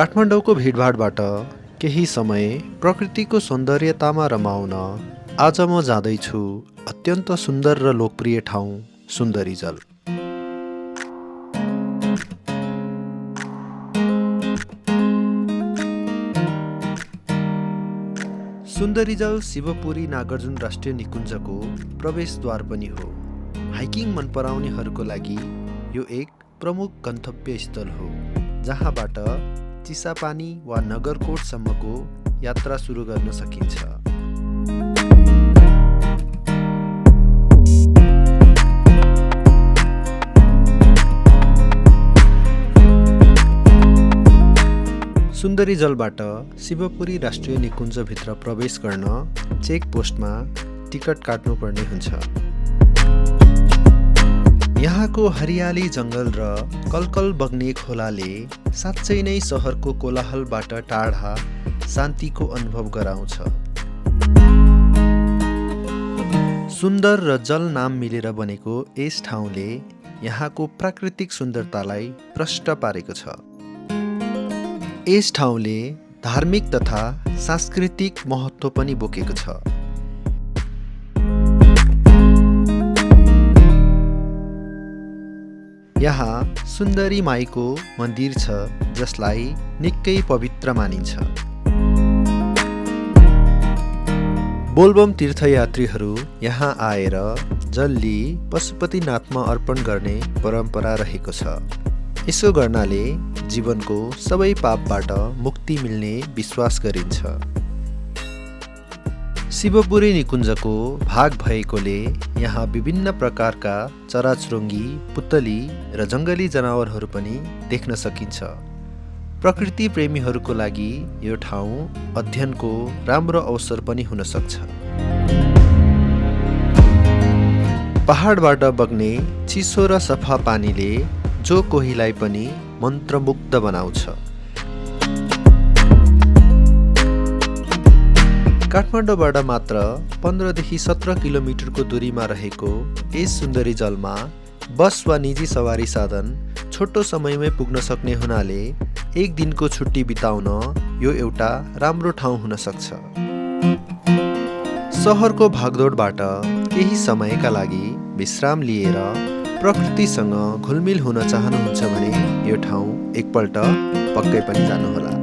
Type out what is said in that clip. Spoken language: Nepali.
काठमाडौँको भिडभाडबाट केही समय प्रकृतिको सौन्दर्यतामा रमाउन आज म जाँदैछु अत्यन्त सुन्दर र लोकप्रिय ठाउँ सुन्दरीजल। सुन्दरीजल शिवपुरी नागार्जुन राष्ट्रिय निकुञ्जको प्रवेशद्वार पनि हो। हाइकिङ मन पराउनेहरूको लागि यो एक प्रमुख गन्तव्य स्थल हो, जहाँबाट चिसापानी वा नगरकोटसम्मको यात्रा सुरु गर्न सकिन्छ। सुन्दरीजलबाट शिवपुरी राष्ट्रिय निकुञ्जभित्र प्रवेश गर्न चेक पोस्टमा टिकट काट्नुपर्ने हुन्छ। यहाँको हरियाली जङ्गल र कलकल बग्ने खोलाले साँच्चै नै सहरको कोलाहलबाट टाढा शान्तिको अनुभव गराउँछ। सुन्दर र जल नाम मिलेर बनेको यस ठाउँले यहाँको प्राकृतिक सुन्दरतालाई प्रष्ट पारेको छ। यस ठाउँले धार्मिक तथा सांस्कृतिक महत्त्व पनि बोकेको छ। यहाँ सुन्दरी माईको मन्दिर छ, जसलाई निकै पवित्र मानिन्छ। बोलबम तीर्थयात्रीहरू यहाँ आएर जल लिई पशुपतिनाथमा अर्पण गर्ने परम्परा रहेको छ। यसो गर्नाले जीवनको सबै पापबाट मुक्ति मिल्ने विश्वास गरिन्छ। शिवपुरी निकुञ्जको भाग भएकोले यहाँ विभिन्न प्रकारका चराचुरुङ्गी, पुतली र जङ्गली जनावरहरू पनि देख्न सकिन्छ। प्रकृति प्रेमीहरूको लागि यो ठाउँ अध्ययनको राम्रो अवसर पनि हुन सक्छ। पहाडबाट बग्ने चिसो र सफा पानीले जो कोहीलाई पनि मन्त्रमुग्ध बनाउँछ। काठमाडौँबाट मात्र 15 देखि 17 किलोमिटरको दूरीमा रहेको यस सुन्दरी जलमा बस वा निजी सवारी साधन छोटो समयमै पुग्न सक्ने हुनाले एक दिनको छुट्टी बिताउन यो एउटा राम्रो ठाउँ हुन सक्छ। सहरको भागदौडबाट केही समयका लागि विश्राम लिएर प्रकृतिसँग घुलमिल हुन चाहनुहुन्छ भने यो ठाउँ एकपल्ट पक्कै पनि जानुहोला।